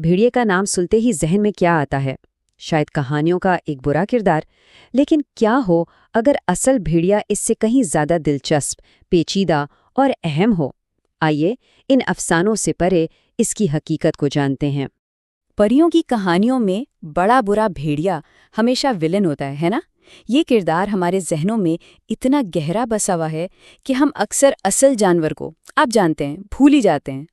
بھیڑیے کا نام سنتے ہی ذہن میں کیا آتا ہے؟ شاید کہانیوں کا ایک برا کردار، لیکن کیا ہو اگر اصل بھیڑیا اس سے کہیں زیادہ دلچسپ، پیچیدہ اور اہم ہو؟ آئیے ان افسانوں سے پرے اس کی حقیقت کو جانتے ہیں۔ پریوں کی کہانیوں میں بڑا برا بھیڑیا ہمیشہ ولن ہوتا ہے نا؟ یہ کردار ہمارے ذہنوں میں اتنا گہرا بسا ہوا ہے کہ ہم اکثر اصل جانور کو، آپ جانتے ہیں، بھول ہی جاتے ہیں۔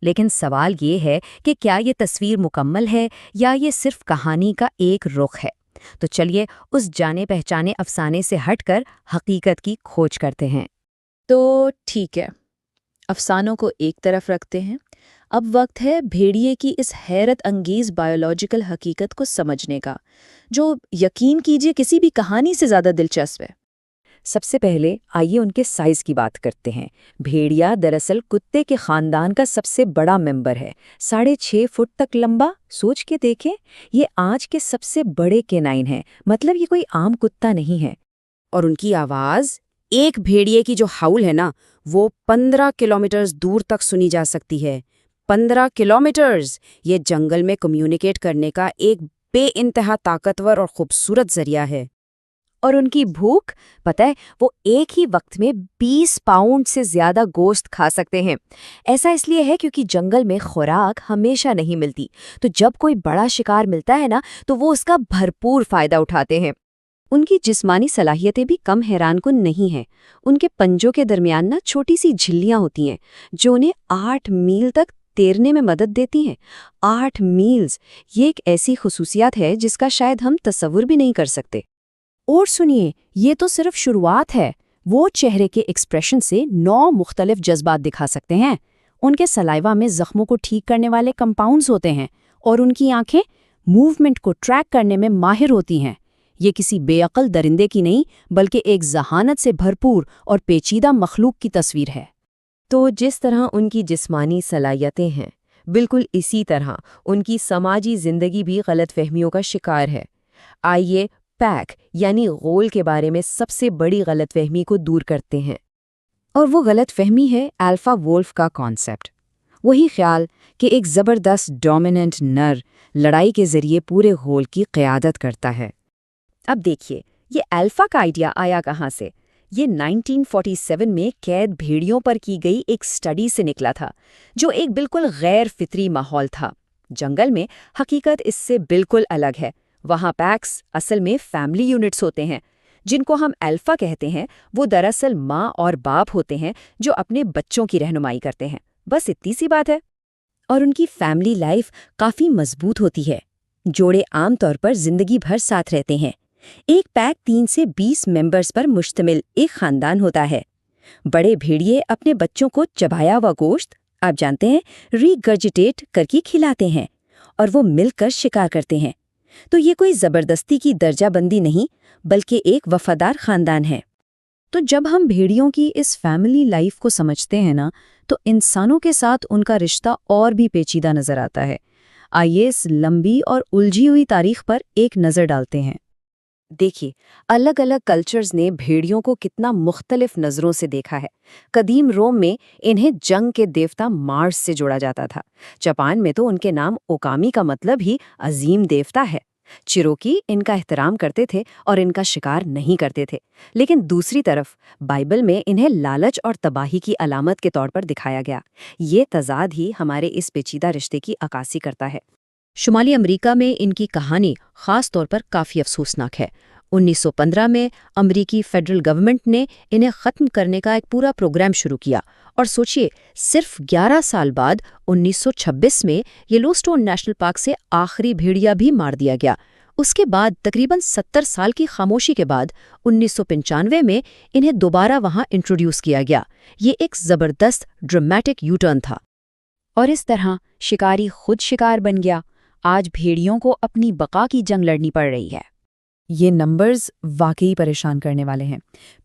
لیکن سوال یہ ہے کہ کیا یہ تصویر مکمل ہے یا یہ صرف کہانی کا ایک رخ ہے؟ تو چلیے اس جانے پہچانے افسانے سے ہٹ کر حقیقت کی کھوج کرتے ہیں۔ تو ٹھیک ہے، افسانوں کو ایک طرف رکھتے ہیں۔ اب وقت ہے بھیڑیے کی اس حیرت انگیز بایولوجیکل حقیقت کو سمجھنے کا، جو یقین کیجئے کسی بھی کہانی سے زیادہ دلچسپ ہے۔ سب سے پہلے آئیے ان کے سائز کی بات کرتے ہیں۔ بھیڑیا دراصل کتے کے خاندان کا سب سے بڑا ممبر ہے، 6.5 فٹ تک لمبا۔ سوچ کے دیکھیں، یہ آج کے سب سے بڑے کینائن ہیں، مطلب یہ کوئی عام کتا نہیں ہے۔ اور ان کی آواز، ایک بھیڑیے کی جو ہاؤل ہے نا، وہ 15 کلومیٹرز دور تک سنی جا سکتی ہے۔ 15 کلومیٹرز! یہ جنگل میں کمیونیکیٹ کرنے کا ایک بے انتہا طاقتور اور خوبصورت ذریعہ ہے۔ اور ان کی بھوک، پتہ ہے، وہ ایک ہی وقت میں 20 پاؤنڈ سے زیادہ گوشت کھا سکتے ہیں۔ ایسا اس لیے ہے کیونکہ جنگل میں خوراک ہمیشہ نہیں ملتی، تو جب کوئی بڑا شکار ملتا ہے نا تو وہ اس کا بھرپور فائدہ اٹھاتے ہیں۔ ان کی جسمانی صلاحیتیں بھی کم حیران کن نہیں ہیں۔ ان کے پنجوں کے درمیان نا چھوٹی سی جھلیاں ہوتی ہیں جو انہیں 8 میل تک تیرنے میں مدد دیتی ہیں۔ 8 میلز! یہ ایک ایسی خصوصیات ہے جس کا شاید ہم تصور بھی نہیں کر سکتے۔ اور سنیے، یہ تو صرف شروعات ہے۔ وہ چہرے کے ایکسپریشن سے 9 مختلف جذبات دکھا سکتے ہیں۔ ان کے سلائیوا میں زخموں کو ٹھیک کرنے والے کمپاؤنڈز ہوتے ہیں، اور ان کی آنکھیں موومنٹ کو ٹریک کرنے میں ماہر ہوتی ہیں۔ یہ کسی بے عقل درندے کی نہیں، بلکہ ایک ذہانت سے بھرپور اور پیچیدہ مخلوق کی تصویر ہے۔ تو جس طرح ان کی جسمانی صلاحیتیں ہیں، بالکل اسی طرح ان کی سماجی زندگی بھی غلط فہمیوں کا شکار ہے۔ آئیے پیک یعنی غول کے بارے میں سب سے بڑی غلط فہمی کو دور کرتے ہیں۔ اور وہ غلط فہمی ہے الفا وولف کا کانسیپٹ۔ وہی خیال کہ ایک زبردست ڈومیننٹ نر لڑائی کے ذریعے پورے غول کی قیادت کرتا ہے۔ اب دیکھیے، یہ الفا کا آئیڈیا آیا کہاں سے؟ یہ 1947 میں قید بھیڑیوں پر کی گئی ایک سٹڈی سے نکلا تھا، جو ایک بالکل غیر فطری ماحول تھا۔ جنگل میں حقیقت اس سے بالکل الگ ہے۔ وہاں پیکس اصل میں فیملی یونٹس ہوتے ہیں، جن کو ہم الفا کہتے ہیں۔ وہ دراصل ماں اور باپ ہوتے ہیں جو اپنے بچوں کی رہنمائی کرتے ہیں، بس اتنی سی بات ہے۔ اور ان کی فیملی لائف کافی مضبوط ہوتی ہے۔ جوڑے عام طور پر زندگی بھر ساتھ رہتے ہیں۔ ایک پیک 3 سے 20 ممبرز پر مشتمل ایک خاندان ہوتا ہے۔ بڑے بھیڑیے اپنے بچوں کو چبایا ہوا گوشت، آپ جانتے ہیں، ریگرجیٹیٹ کر کے کھلاتے ہیں، اور وہ مل کر شکار کرتے ہیں۔ تو یہ کوئی زبردستی کی درجہ بندی نہیں، بلکہ ایک وفادار خاندان ہے۔ تو جب ہم بھیڑیوں کی اس فیملی لائف کو سمجھتے ہیں نا، تو انسانوں کے ساتھ ان کا رشتہ اور بھی پیچیدہ نظر آتا ہے۔ آئیے اس لمبی اور الجھی ہوئی تاریخ پر ایک نظر ڈالتے ہیں۔ دیکھیے، الگ الگ کلچرز نے بھیڑیوں کو کتنا مختلف نظروں سے دیکھا ہے۔ قدیم روم میں انہیں جنگ کے دیوتا مارس سے جوڑا جاتا تھا۔ جاپان میں تو ان کے نام اوکامی کا مطلب ہی عظیم دیوتا ہے۔ چیروکی ان کا احترام کرتے تھے اور ان کا شکار نہیں کرتے تھے۔ لیکن دوسری طرف بائبل میں انہیں لالچ اور تباہی کی علامت کے طور پر دکھایا گیا۔ یہ تضاد ہی ہمارے اس پیچیدہ رشتے کی عکاسی کرتا ہے۔ شمالی امریکہ میں ان کی کہانی خاص طور پر کافی افسوسناک ہے۔ 1915 میں امریکی فیڈرل گورنمنٹ نے انہیں ختم کرنے کا ایک پورا پروگرام شروع کیا، اور سوچئے صرف 11 سال بعد 1926 میں یلوسٹون نیشنل پارک سے آخری بھیڑیا بھی مار دیا گیا۔ اس کے بعد تقریباً 70 سال کی خاموشی کے بعد 1995 میں انہیں دوبارہ وہاں انٹروڈیوس کیا گیا۔ یہ ایک زبردست ڈرامیٹک یو ٹرن تھا۔ اور اس طرح شکاری خود شکار بن گیا۔ آج بھیڑیوں کو اپنی بقا کی جنگ لڑنی پڑ رہی ہے۔ یہ نمبرز واقعی پریشان کرنے والے ہیں۔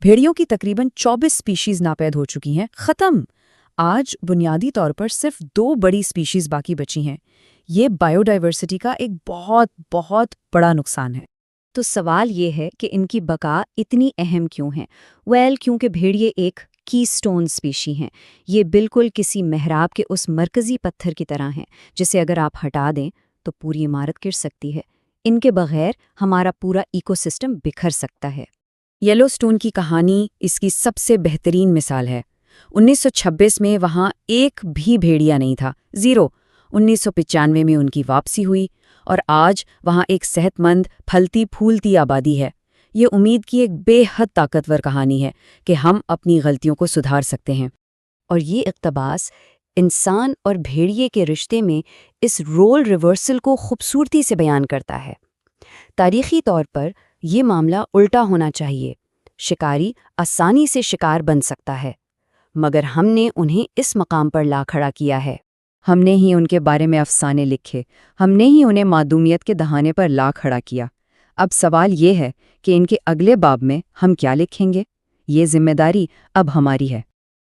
بھیڑیوں کی تقریباً 24 سپیشیز ناپید ہو چکی ہیں، ختم۔ آج بنیادی طور پر صرف 2 بڑی سپیشیز باقی بچی ہیں۔ یہ بائیو ڈائیورسٹی کا ایک بہت بہت بڑا نقصان ہے۔ تو سوال یہ ہے کہ ان کی بقا اتنی اہم کیوں ہے؟ کیونکہ بھیڑیے ایک کی سٹون اسپیشی ہیں۔ یہ بالکل کسی محراب کے اس مرکزی پتھر کی طرح ہیں جسے اگر آپ ہٹا دیں تو پوری عمارت گر سکتی ہے۔ ان کے بغیر ہمارا پورا ایکو سسٹم بکھر سکتا ہے۔ یلو سٹون کی کہانی اس کی سب سے بہترین مثال ہے۔ 1926 میں وہاں ایک بھی بھیڑیا نہیں تھا، 0۔ 1995 میں ان کی واپسی ہوئی اور آج وہاں ایک صحت مند، پھلتی پھولتی آبادی ہے۔ یہ امید کی ایک بے حد طاقتور کہانی ہے کہ ہم اپنی غلطیوں کو سدھار سکتے ہیں۔ اور یہ اقتباس انسان اور بھیڑیے کے رشتے میں اس رول ریورسل کو خوبصورتی سے بیان کرتا ہے۔ تاریخی طور پر یہ معاملہ الٹا ہونا چاہیے۔ شکاری آسانی سے شکار بن سکتا ہے، مگر ہم نے انہیں اس مقام پر لا کھڑا کیا ہے۔ ہم نے ہی ان کے بارے میں افسانے لکھے، ہم نے ہی انہیں معدومیت کے دہانے پر لا کھڑا کیا۔ اب سوال یہ ہے کہ ان کے اگلے باب میں ہم کیا لکھیں گے؟ یہ ذمہ داری اب ہماری ہے۔